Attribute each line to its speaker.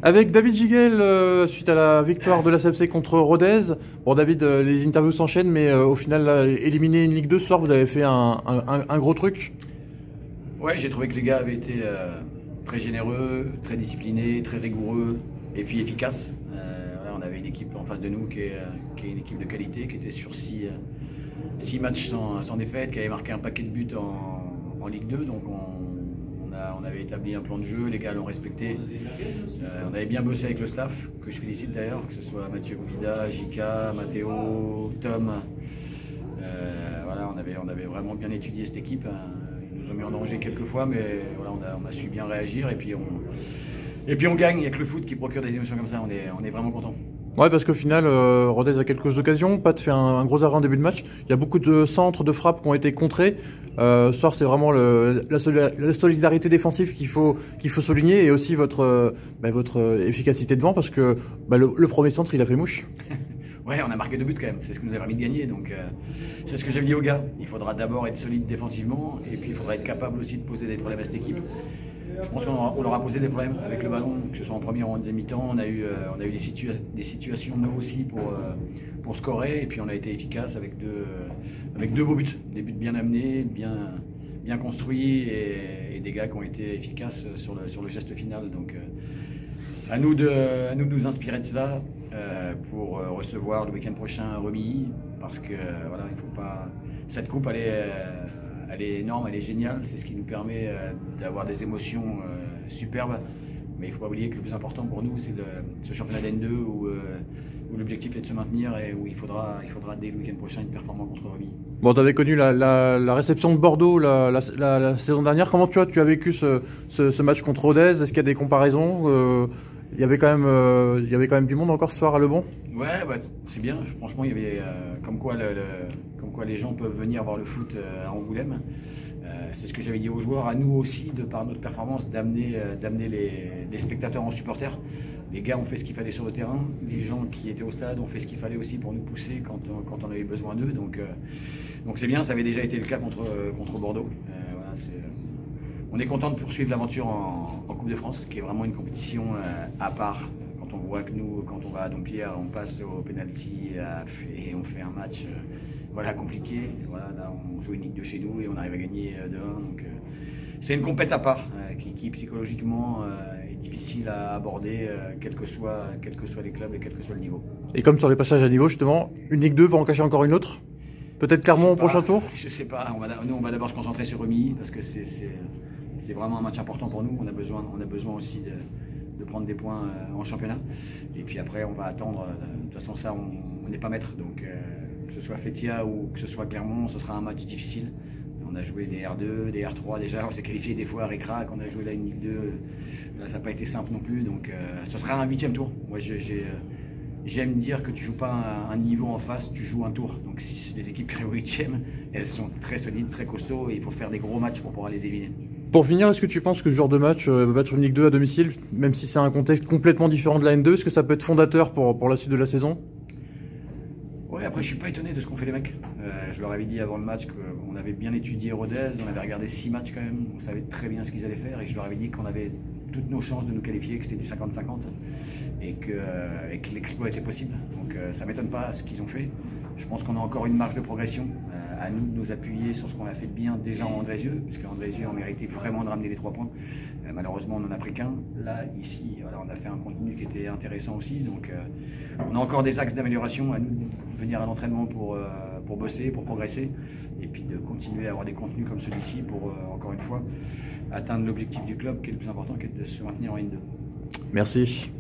Speaker 1: Avec David Giguel, suite à la victoire de la CFC contre Rodez. Bon, David, les interviews s'enchaînent, mais au final, là, éliminer une Ligue 2 ce soir, vous avez fait un gros truc.
Speaker 2: Ouais, j'ai trouvé que les gars avaient été très généreux, très disciplinés, très rigoureux et puis efficaces. Voilà, on avait une équipe en face de nous qui est une équipe de qualité, qui était sur 6 matchs sans défaite, qui avait marqué un paquet de buts en Ligue 2. Donc on avait établi un plan de jeu, les gars l'ont respecté. On avait bien bossé avec le staff, que je félicite d'ailleurs, que ce soit Mathieu Bouvida, Jika, Matteo, Tom. Voilà, on avait vraiment bien étudié cette équipe. Ils nous ont mis en danger quelques fois, mais voilà, on a su bien réagir et puis on gagne. Il n'y a que le foot qui procure des émotions comme ça, on est vraiment content.
Speaker 1: Ouais, parce qu'au final, Rodez a quelques occasions. Pat fait un gros arrêt en début de match. Il y a beaucoup de centres, de frappes qui ont été contrés. Ce soir, c'est vraiment la solidarité défensive qu'il faut souligner et aussi votre efficacité devant parce que le premier centre, il a fait mouche.
Speaker 2: Ouais, on a marqué 2 buts quand même, c'est ce qui nous a permis de gagner. Donc c'est ce que j'avais dit aux gars. Il faudra d'abord être solide défensivement et puis il faudra être capable aussi de poser des problèmes à cette équipe. Je pense qu'on leur a posé des problèmes avec le ballon, que ce soit en première ou en deuxième mi-temps. On a eu des situations nous aussi pour scorer et puis on a été efficace avec deux beaux buts. Des buts bien amenés, bien construits et des gars qui ont été efficaces sur le geste final. Donc à nous de nous inspirer de cela pour recevoir le week-end prochain Remilly parce que voilà, il faut pas. Cette coupe elle est énorme, elle est géniale, c'est ce qui nous permet d'avoir des émotions superbes. Mais il ne faut pas oublier que le plus important pour nous, c'est ce championnat d'N2 où l'objectif est de se maintenir et où il faudra dès le week-end prochain une performance contre Remilly.
Speaker 1: Bon, tu avais connu la réception de Bordeaux la saison dernière. Comment tu as vécu ce match contre Rodez? Est-ce qu'il y a des comparaisons? Il y avait quand même du monde encore ce soir à Le Bon.
Speaker 2: Ouais, bah, c'est bien. Franchement, il y avait comme quoi les gens peuvent venir voir le foot à Angoulême. C'est ce que j'avais dit aux joueurs, à nous aussi, de par notre performance, d'amener les spectateurs en supporters. Les gars ont fait ce qu'il fallait sur le terrain. Les gens qui étaient au stade ont fait ce qu'il fallait aussi pour nous pousser quand on avait besoin d'eux. Donc c'est bien. Ça avait déjà été le cas contre Bordeaux. Voilà, on est content de poursuivre l'aventure en Coupe de France, qui est vraiment une compétition à part. Quand on voit que nous, quand on va à Dompierre, on passe au penalty et on fait un match compliqué. Voilà, là, on joue une Ligue 2 chez nous et on arrive à gagner 2-1. Donc c'est une compète à part qui psychologiquement est difficile à aborder, quels que soient les clubs et quel que soit le niveau.
Speaker 1: Et comme sur les passages à niveau, justement, une Ligue 2 pour en cacher encore une autre? Peut-être Clermont au prochain tour?
Speaker 2: Je sais pas. Nous, on va d'abord se concentrer sur Remilly parce que c'est vraiment un match important pour nous. On a besoin aussi de prendre des points en championnat. Et puis après, on va attendre. De toute façon, ça, on n'est pas maître. Donc, que ce soit Fétia ou que ce soit Clermont, ce sera un match difficile. On a joué des R2, des R3 déjà. On s'est qualifié des fois à Récrac. On a joué là une Ligue 2. Là, ça n'a pas été simple non plus. Donc, ce sera un 8e tour. Moi, j'aime dire que tu joues pas un niveau en face, tu joues un tour. Donc si les équipes qui arrivent au 8e, elles sont très solides, très costauds et il faut faire des gros matchs pour pouvoir les éliminer.
Speaker 1: Pour finir, est-ce que tu penses que ce genre de match, battre une Ligue 2 à domicile, même si c'est un contexte complètement différent de la N2, est-ce que ça peut être fondateur pour la suite de la saison?
Speaker 2: Ouais, après je suis pas étonné de ce qu'ont fait les mecs. Je leur avais dit avant le match qu'on avait bien étudié Rodez, on avait regardé 6 matchs quand même, on savait très bien ce qu'ils allaient faire et je leur avais dit qu'on avait toutes nos chances de nous qualifier, que c'était du 50-50 et que l'exploit était possible. Donc ça ne m'étonne pas ce qu'ils ont fait. Je pense qu'on a encore une marge de progression. À nous de nous appuyer sur ce qu'on a fait de bien déjà en Andrézieux, parce qu'en Andrézieux on méritait vraiment de ramener les 3 points. Malheureusement on n'en a pris qu'un. Là, ici, voilà, on a fait un contenu qui était intéressant aussi. Donc on a encore des axes d'amélioration. À nous de venir à l'entraînement pour bosser, pour progresser. Et puis de continuer à avoir des contenus comme celui-ci pour, encore une fois, atteindre l'objectif du club qui est le plus important, qui est de se maintenir en N2.
Speaker 1: Merci.